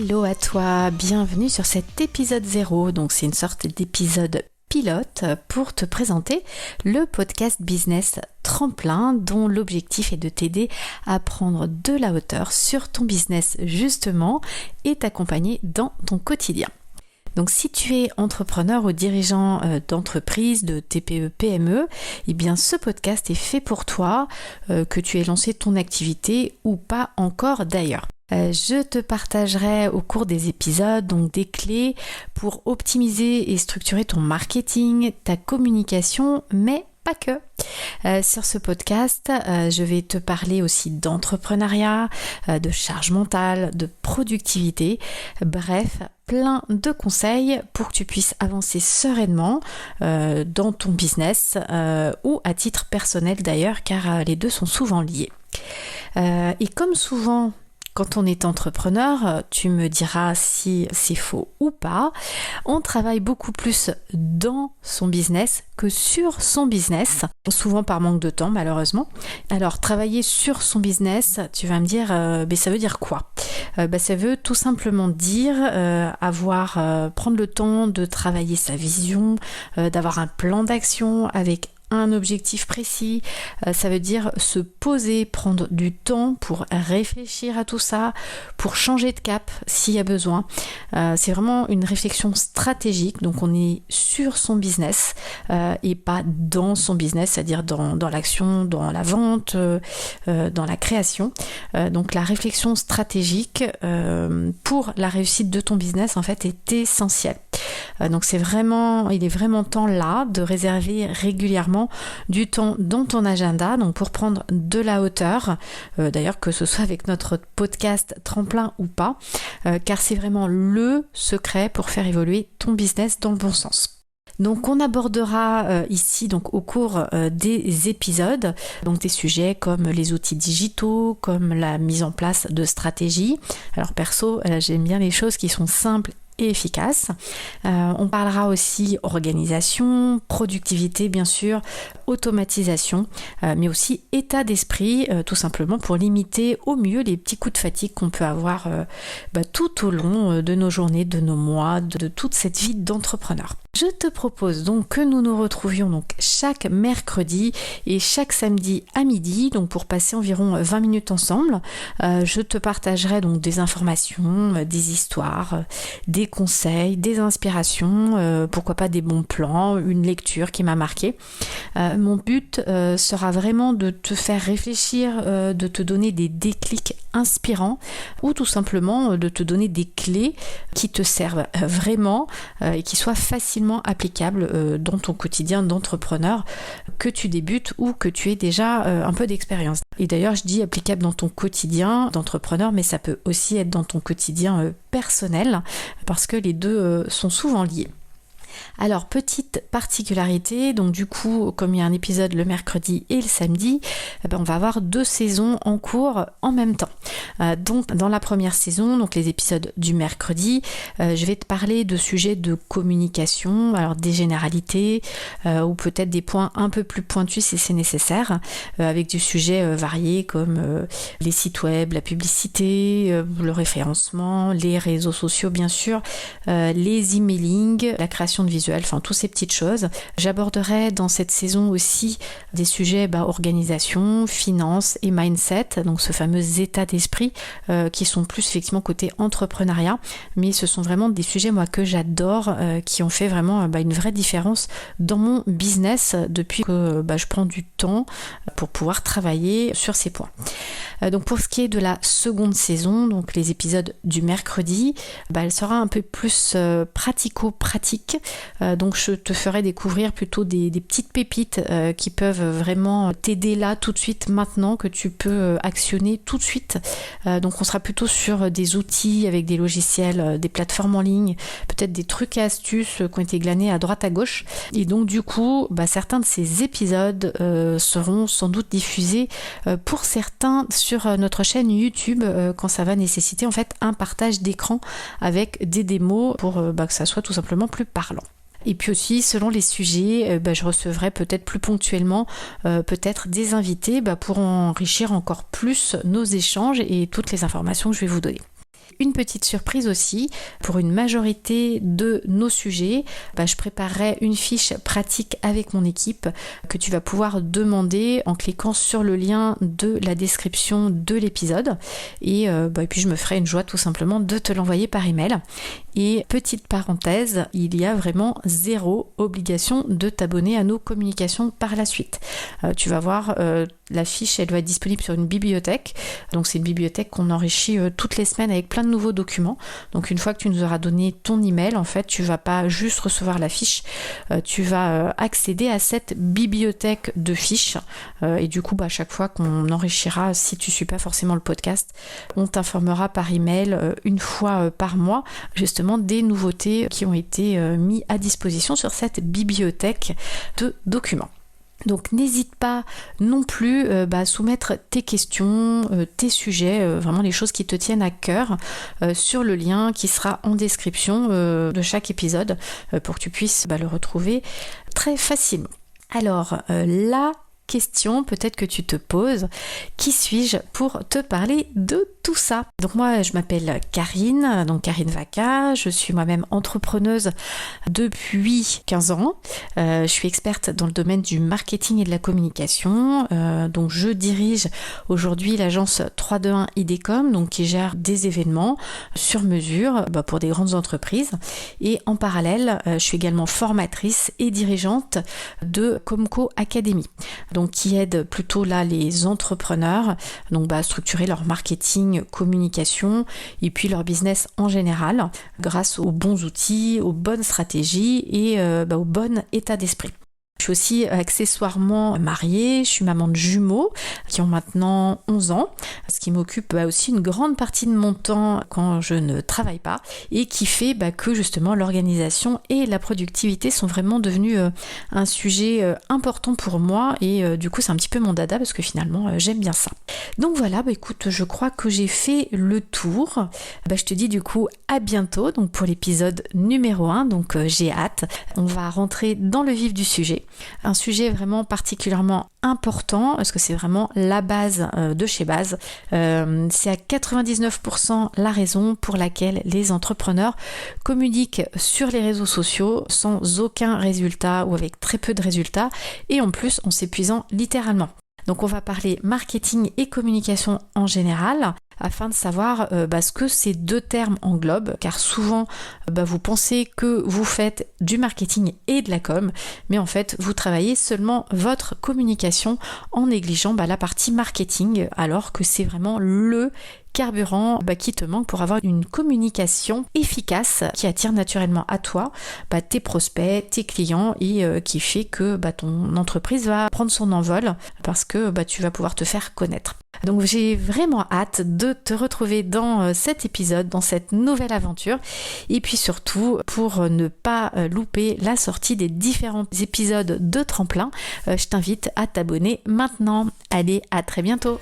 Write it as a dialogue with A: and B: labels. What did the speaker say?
A: Hello à toi, bienvenue sur cet épisode 0. Donc c'est une sorte d'épisode pilote pour te présenter le podcast Business Tremplin dont l'objectif est de t'aider à prendre de la hauteur sur ton business justement et t'accompagner dans ton quotidien. Donc si tu es entrepreneur ou dirigeant d'entreprise, de TPE, PME, eh bien ce podcast est fait pour toi, que tu aies lancé ton activité ou pas encore d'ailleurs. Je te partagerai au cours des épisodes donc des clés pour optimiser et structurer ton marketing, ta communication, mais pas que. Sur ce podcast, je vais te parler aussi d'entrepreneuriat, de charge mentale, de productivité, bref, plein de conseils pour que tu puisses avancer sereinement dans ton business ou à titre personnel d'ailleurs, car les deux sont souvent liés. Et comme souvent, quand on est entrepreneur, tu me diras si c'est faux ou pas, on travaille beaucoup plus dans son business que sur son business, souvent par manque de temps malheureusement. Alors travailler sur son business, tu vas me dire, ça veut dire quoi ? Ça veut tout simplement dire prendre le temps de travailler sa vision, d'avoir un plan d'action avec un objectif précis, ça veut dire se poser, prendre du temps pour réfléchir à tout ça, pour changer de cap s'il y a besoin. C'est vraiment une réflexion stratégique, donc on est sur son business et pas dans son business, c'est-à-dire dans l'action, dans la vente, dans la création. Donc la réflexion stratégique pour la réussite de ton business en fait est essentielle. Donc il est vraiment temps là de réserver régulièrement du temps dans ton agenda donc pour prendre de la hauteur, d'ailleurs que ce soit avec notre podcast Tremplin ou pas, car c'est vraiment le secret pour faire évoluer ton business dans le bon sens. Donc on abordera ici donc au cours des épisodes donc des sujets comme les outils digitaux, comme la mise en place de stratégies. Alors perso, j'aime bien les choses qui sont simples et efficace. On parlera aussi organisation, productivité bien sûr, automatisation, mais aussi état d'esprit, tout simplement pour limiter au mieux les petits coups de fatigue qu'on peut avoir tout au long de nos journées, de nos mois, de toute cette vie d'entrepreneur. Je te propose donc que nous nous retrouvions donc chaque mercredi et chaque samedi à midi, donc pour passer environ 20 minutes ensemble. Je te partagerai donc des informations, des histoires, des conseils, des inspirations, pourquoi pas des bons plans, une lecture qui m'a marqué. Mon but sera vraiment de te faire réfléchir, de te donner des déclics inspirants ou tout simplement de te donner des clés qui te servent vraiment et qui soient facilement applicables dans ton quotidien d'entrepreneur, que tu débutes ou que tu aies déjà un peu d'expérience. Et d'ailleurs, je dis applicable dans ton quotidien d'entrepreneur, mais ça peut aussi être dans ton quotidien personnel, parce que les deux sont souvent liés. Alors, petite particularité, donc du coup, comme il y a un épisode le mercredi et le samedi, on va avoir 2 saisons en cours en même temps. Donc, dans la première saison, donc les épisodes du mercredi, je vais te parler de sujets de communication, alors des généralités ou peut-être des points un peu plus pointus si c'est nécessaire, avec des sujets variés comme les sites web, la publicité, le référencement, les réseaux sociaux bien sûr, les emailing, la création de visuels, enfin toutes ces petites choses. J'aborderai dans cette saison aussi des sujets organisation, finance et mindset, donc ce fameux état d'esprit qui sont plus effectivement côté entrepreneuriat, mais ce sont vraiment des sujets moi que j'adore, qui ont fait vraiment une vraie différence dans mon business depuis que je prends du temps pour pouvoir travailler sur ces points. Donc pour ce qui est de la seconde saison, donc les épisodes du mercredi, elle sera un peu plus pratico-pratique. Donc je te ferai découvrir plutôt des petites pépites qui peuvent vraiment t'aider là tout de suite maintenant, que tu peux actionner tout de suite. Donc on sera plutôt sur des outils avec des logiciels, des plateformes en ligne, peut-être des trucs et astuces qui ont été glanés à droite à gauche. Et donc du coup, certains de ces épisodes seront sans doute diffusés pour certains sur notre chaîne YouTube quand ça va nécessiter en fait un partage d'écran avec des démos pour que ça soit tout simplement plus parlant. Et puis aussi, selon les sujets, je recevrai peut-être plus ponctuellement peut-être des invités pour enrichir encore plus nos échanges et toutes les informations que je vais vous donner. Une petite surprise aussi, pour une majorité de nos sujets, je préparerai une fiche pratique avec mon équipe que tu vas pouvoir demander en cliquant sur le lien de la description de l'épisode. Et puis je me ferai une joie tout simplement de te l'envoyer par email. Et petite parenthèse, il y a vraiment 0 obligation de t'abonner à nos communications par la suite. Tu vas voir, la fiche, elle va être disponible sur une bibliothèque. Donc c'est une bibliothèque qu'on enrichit toutes les semaines avec plein de nouveaux documents. Donc une fois que tu nous auras donné ton email, en fait, tu vas pas juste recevoir la fiche, tu vas accéder à cette bibliothèque de fiches. Et du coup, à chaque fois qu'on enrichira, si tu suis pas forcément le podcast, on t'informera par email une fois par mois, justement des nouveautés qui ont été mis à disposition sur cette bibliothèque de documents. Donc n'hésite pas non plus à soumettre tes questions, tes sujets, vraiment les choses qui te tiennent à cœur sur le lien qui sera en description de chaque épisode pour que tu puisses le retrouver très facilement. Alors la question peut-être que tu te poses, qui suis-je pour te parler de tout ça? Donc moi je m'appelle Karine, donc Karine Vaca, je suis moi-même entrepreneuse depuis 15 ans, je suis experte dans le domaine du marketing et de la communication, donc je dirige aujourd'hui l'agence 321 IDECOM, donc qui gère des événements sur mesure pour des grandes entreprises, et en parallèle je suis également formatrice et dirigeante de Comco Academy, donc qui aide plutôt là les entrepreneurs à structurer leur marketing, communication et puis leur business en général grâce aux bons outils, aux bonnes stratégies et au bon état d'esprit. Je suis aussi accessoirement mariée, je suis maman de jumeaux qui ont maintenant 11 ans, ce qui m'occupe aussi une grande partie de mon temps quand je ne travaille pas et qui fait que justement l'organisation et la productivité sont vraiment devenus un sujet important pour moi et du coup c'est un petit peu mon dada parce que finalement j'aime bien ça. Donc voilà, écoute, je crois que j'ai fait le tour. Je te dis du coup à bientôt donc pour l'épisode numéro 1, donc j'ai hâte. On va rentrer dans le vif du sujet. Un sujet vraiment particulièrement important parce que c'est vraiment la base de chez base. C'est à 99% la raison pour laquelle les entrepreneurs communiquent sur les réseaux sociaux sans aucun résultat ou avec très peu de résultats et en plus en s'épuisant littéralement. Donc on va parler marketing et communication en général afin de savoir ce que ces deux termes englobent, car souvent vous pensez que vous faites du marketing et de la com, mais en fait vous travaillez seulement votre communication en négligeant la partie marketing, alors que c'est vraiment le carburant qui te manque pour avoir une communication efficace qui attire naturellement à toi tes prospects, tes clients et qui fait que ton entreprise va prendre son envol parce que tu vas pouvoir te faire connaître. Donc j'ai vraiment hâte de te retrouver dans cet épisode, dans cette nouvelle aventure et puis surtout pour ne pas louper la sortie des différents épisodes de Tremplin, je t'invite à t'abonner maintenant. Allez, à très bientôt.